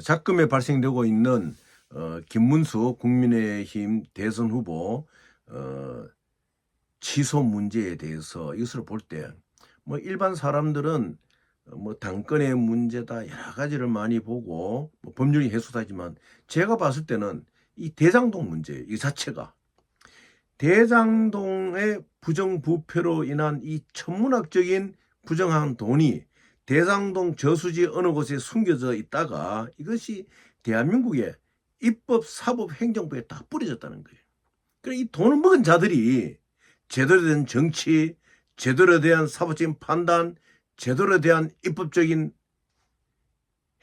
작금에 발생되고 있는 김문수 국민의힘 대선 후보 취소 문제에 대해서 이것을 볼 때 뭐 일반 사람들은 뭐 당권의 문제다 여러 가지를 많이 보고 뭐 법률이 해소하지만 제가 봤을 때는 이 대장동 문제 이 자체가 대장동의 부정부패로 인한 이 천문학적인 부정한 돈이 대장동 저수지 어느 곳에 숨겨져 있다가 이것이 대한민국의 입법, 사법, 행정부에 다 뿌려졌다는 거예요. 그러니까 이 돈을 먹은 자들이 제대로 된 정치, 제대로 대한 사법적인 판단, 제대로 대한 입법적인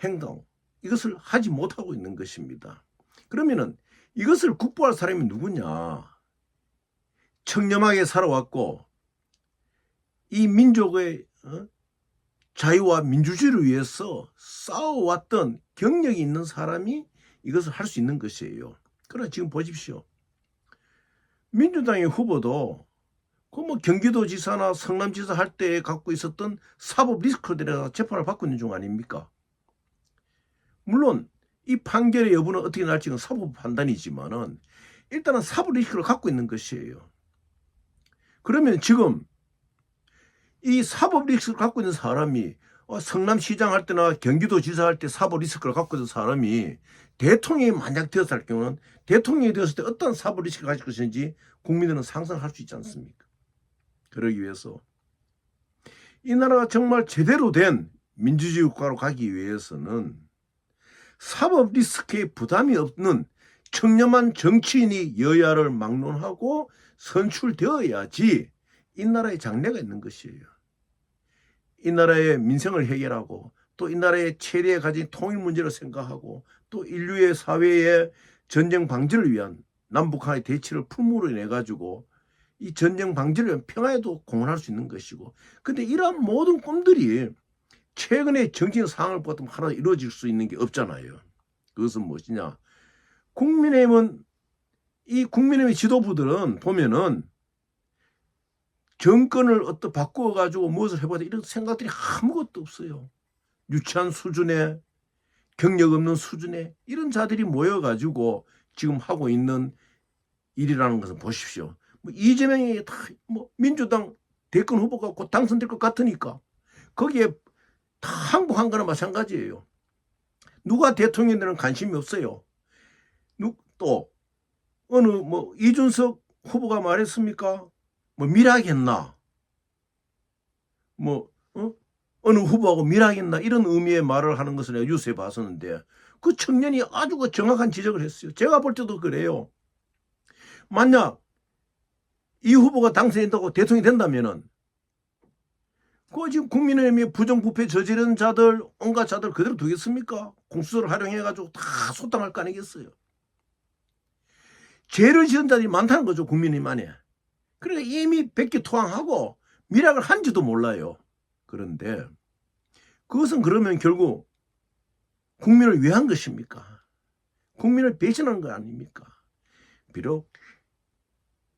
행동 이것을 하지 못하고 있는 것입니다. 그러면은 이것을 국보할 사람이 누구냐? 청렴하게 살아왔고 이 민족의 자유와 민주주의를 위해서 싸워왔던 경력이 있는 사람이 이것을 할 수 있는 것이에요. 그러나 지금 보십시오. 민주당의 후보도 그 뭐 경기도지사나 성남지사 할 때 갖고 있었던 사법 리스크들에 재판을 받고 있는 중 아닙니까? 물론 이 판결의 여부는 어떻게 날지는 사법 판단이지만은 일단은 사법 리스크를 갖고 있는 것이에요. 그러면 지금 이 사법 리스크를 갖고 있는 사람이 성남시장 할 때나 경기도지사 할 때 사법 리스크를 갖고 있는 사람이 대통령이 만약 되었을 경우는 대통령이 되었을 때 어떤 사법 리스크를 가질 것인지 국민들은 상상할 수 있지 않습니까? 그러기 위해서 이 나라가 정말 제대로 된 민주주의 국가로 가기 위해서는 사법 리스크에 부담이 없는 청렴한 정치인이 여야를 막론하고 선출되어야지 이 나라에 장래가 있는 것이에요. 이 나라의 민생을 해결하고 또 이 나라의 최대에 가진 통일 문제를 생각하고 또 인류의 사회의 전쟁 방지를 위한 남북한의 대치를 품으로 내 가지고 이 전쟁 방지를 위한 평화에도 공헌할 수 있는 것이고 근데 이러한 모든 꿈들이 최근에 정치적 상황을 보면 하나 이루어질 수 있는 게 없잖아요. 그것은 무엇이냐? 국민의힘은 이 국민의힘 지도부들은 보면은 정권을 바꿔가지고 무엇을 해보자 이런 생각들이 아무것도 없어요. 유치한 수준의 경력 없는 수준의 이런 자들이 모여가지고 지금 하고 있는 일이라는 것을 보십시오. 뭐 이재명이 다 뭐 민주당 대권 후보가 곧 당선될 것 같으니까 거기에 다 항복한 거나 마찬가지예요. 누가 대통령이 되는 관심이 없어요. 또 어느 뭐 이준석 후보가 말했습니까? 뭐 밀하겠나? 뭐 어느 후보하고 밀하겠나? 이런 의미의 말을 하는 것을 내가 뉴스에 봤었는데 그 청년이 아주 그 정확한 지적을 했어요. 제가 볼 때도 그래요. 만약 이 후보가 당선된다고 대통령이 된다면은 그 지금 국민의힘이 부정부패 저지른 자들 온갖 자들 그대로 두겠습니까? 공수처를 활용해가지고 다 소탕할 거 아니겠어요? 죄를 지은 자들이 많다는 거죠. 국민의힘 안에. 그러니까 이미 백기토항하고 밀학을 한지도 몰라요. 그런데 그것은 그러면 결국 국민을 왜 한 것입니까? 국민을 배신한 거 아닙니까? 비록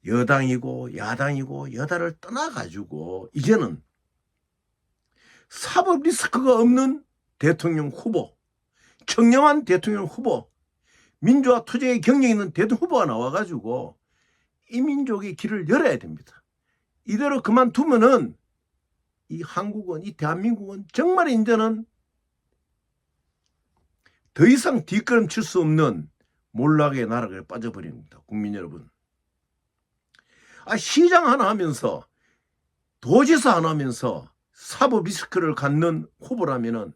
여당이고 야당이고 여당을 떠나가지고 이제는 사법 리스크가 없는 대통령 후보, 청렴한 대통령 후보, 민주화 투쟁의 경력이 있는 대통령 후보가 나와가지고 이 민족의 길을 열어야 됩니다. 이대로 그만두면은 이 한국은, 이 대한민국은 정말 이제는 더 이상 뒷걸음칠 수 없는 몰락의 나라가 빠져버립니다. 국민 여러분. 시장 하나 하면서 도지사 하나 하면서 사법 리스크를 갖는 후보라면은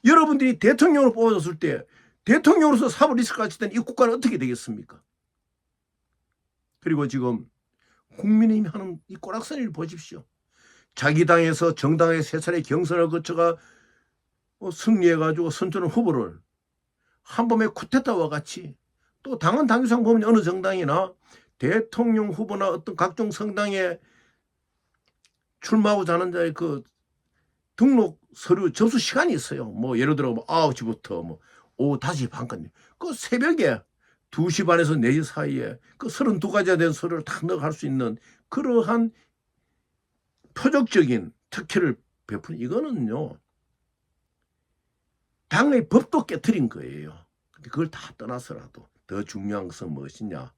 여러분들이 대통령으로 뽑아줬을 때 대통령으로서 사법 리스크를 가질 때는 이 국가는 어떻게 되겠습니까? 그리고 지금 국민의힘이 하는 이 꼬락서리를 보십시오. 자기 당에서 정당의 세 차례 경선을 거쳐가 승리해가지고 선출한 후보를 한밤에 쿠데타와 같이 또 당헌 당규상 보면 어느 정당이나 대통령 후보나 어떤 각종 성당에 출마하고자 하는 자의 그 등록 서류 접수 시간이 있어요. 뭐 예를 들어 9시부터 뭐 오후 5시 반까지. 그 새벽에 2시 반에서 4시 사이에 그 32가지가 된 서류를 다 넣어갈 수 있는 그러한 표적적인 특혜를 베푸는 이거는요. 당의 법도 깨트린 거예요. 근데 그걸 다 떠나서라도 더 중요한 것은 무엇이냐?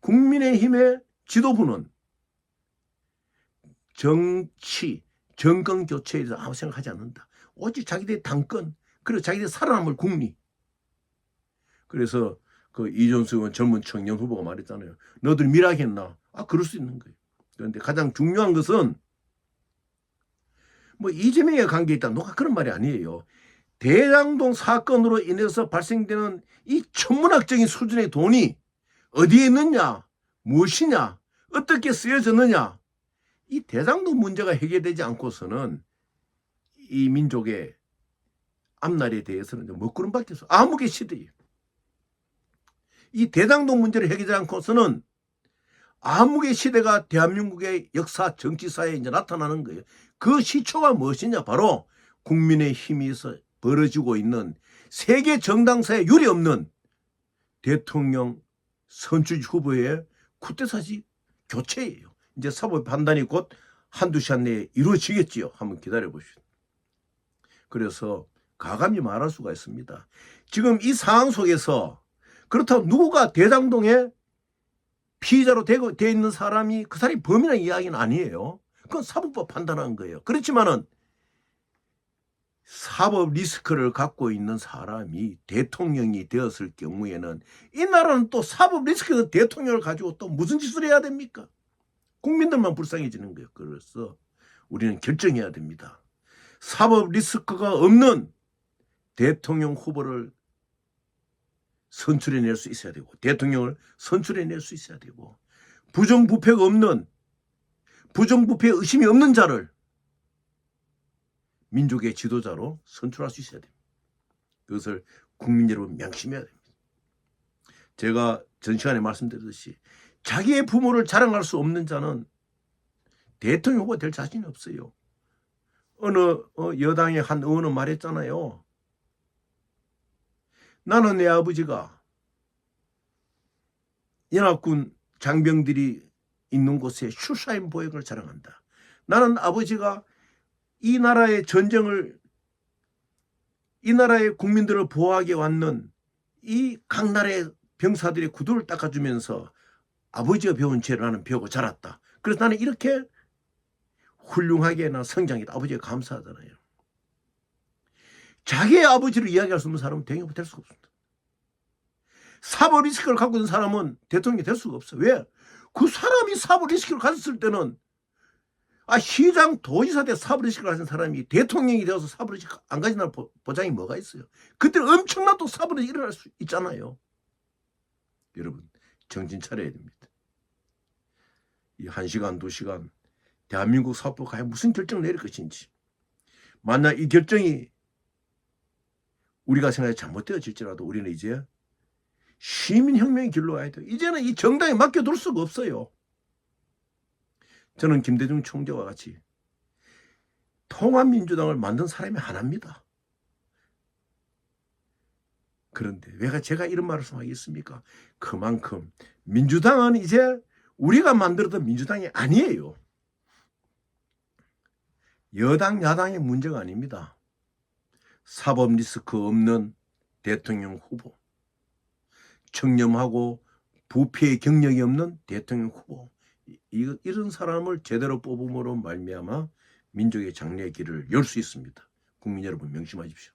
국민의힘의 지도부는 정치, 정권 교체에 대해서 아무 생각하지 않는다. 오직 자기들의 당권, 그리고 자기들의 살아남을 국리. 그래서 그 이준수 의원 젊은 청년 후보가 말했잖아요. 너들 밀하겠나? 아, 그럴 수 있는 거예요. 그런데 가장 중요한 것은 뭐 이재명에 관계 있다. 누가 그런 말이 아니에요. 대장동 사건으로 인해서 발생되는 이 천문학적인 수준의 돈이 어디에 있느냐, 무엇이냐, 어떻게 쓰여졌느냐, 이 대장동 문제가 해결되지 않고서는 이 민족의 앞날에 대해서는 먹구름밖에 없어. 암흑의 시대예요. 이 대장동 문제를 해결하지 않고서는 암흑의 시대가 대한민국의 역사, 정치사에 이제 나타나는 거예요. 그 시초가 무엇이냐? 바로 국민의 힘에서 벌어지고 있는 세계 정당사에 유례없는 대통령 선출 후보의 쿠데타식 교체예요. 이제 사법 판단이 곧 한두 시간 내에 이루어지겠지요. 한번 기다려보시죠. 그래서 가감히 말할 수가 있습니다. 지금 이 상황 속에서 그렇다고 누구가 대장동에 피의자로 되어 있는 사람이 그 사람이 범인이라는 이야기는 아니에요. 그건 사법법 판단한 거예요. 그렇지만은 사법 리스크를 갖고 있는 사람이 대통령이 되었을 경우에는 이 나라는 또 사법 리스크에서 대통령을 가지고 또 무슨 짓을 해야 됩니까? 국민들만 불쌍해지는 거예요. 그래서 우리는 결정해야 됩니다. 사법 리스크가 없는 대통령 후보를 선출해낼 수 있어야 되고, 대통령을 선출해낼 수 있어야 되고, 부정부패가 없는, 부정부패 의심이 없는 자를 민족의 지도자로 선출할 수 있어야 됩니다. 그것을 국민 여러분 명심해야 됩니다. 제가 전 시간에 말씀드렸듯이 자기의 부모를 자랑할 수 없는 자는 대통령 후보가 될 자신이 없어요. 어느 여당의 한 의원은 말했잖아요. 나는 내 아버지가 연합군 장병들이 있는 곳에 슈사인 보행을 자랑한다. 나는 아버지가 이 나라의 전쟁을, 이 나라의 국민들을 보호하게 왔는 이 각 나라의 병사들의 구두를 닦아주면서 아버지가 배운 죄를 나는 배우고 자랐다. 그래서 나는 이렇게 훌륭하게 나 성장했다. 아버지가 감사하잖아요. 자기의 아버지를 이야기할 수 없는 사람은 대통령이 될 수가 없습니다. 사법 리스크를 갖고 있는 사람은 대통령이 될 수가 없어요. 왜? 그 사람이 사법 리스크를 가졌을 때는 시장 도지사 때 사법 리스크를 가진 사람이 대통령이 되어서 사법 리스크 안 가진다는 보장이 뭐가 있어요? 그때는 엄청난 또 사법 리스크가 일어날 수 있잖아요. 여러분 정신 차려야 됩니다. 이 1시간, 2시간 대한민국 사법부가 과연 무슨 결정을 내릴 것인지, 만약 이 결정이 우리가 생각해 잘못되어질지라도 우리는 이제 시민혁명의 길로 가야 돼요. 이제는 이 정당에 맡겨둘 수가 없어요. 저는 김대중 총재와 같이 통합민주당을 만든 사람이 하나입니다. 그런데 왜 제가 이런 말씀하겠습니까? 그만큼 민주당은 이제 우리가 만들었던 민주당이 아니에요. 여당, 야당의 문제가 아닙니다. 사법 리스크 없는 대통령 후보, 청렴하고 부패의 경력이 없는 대통령 후보, 이런 사람을 제대로 뽑음으로 말미암아 민족의 장래의 길을 열 수 있습니다. 국민 여러분 명심하십시오.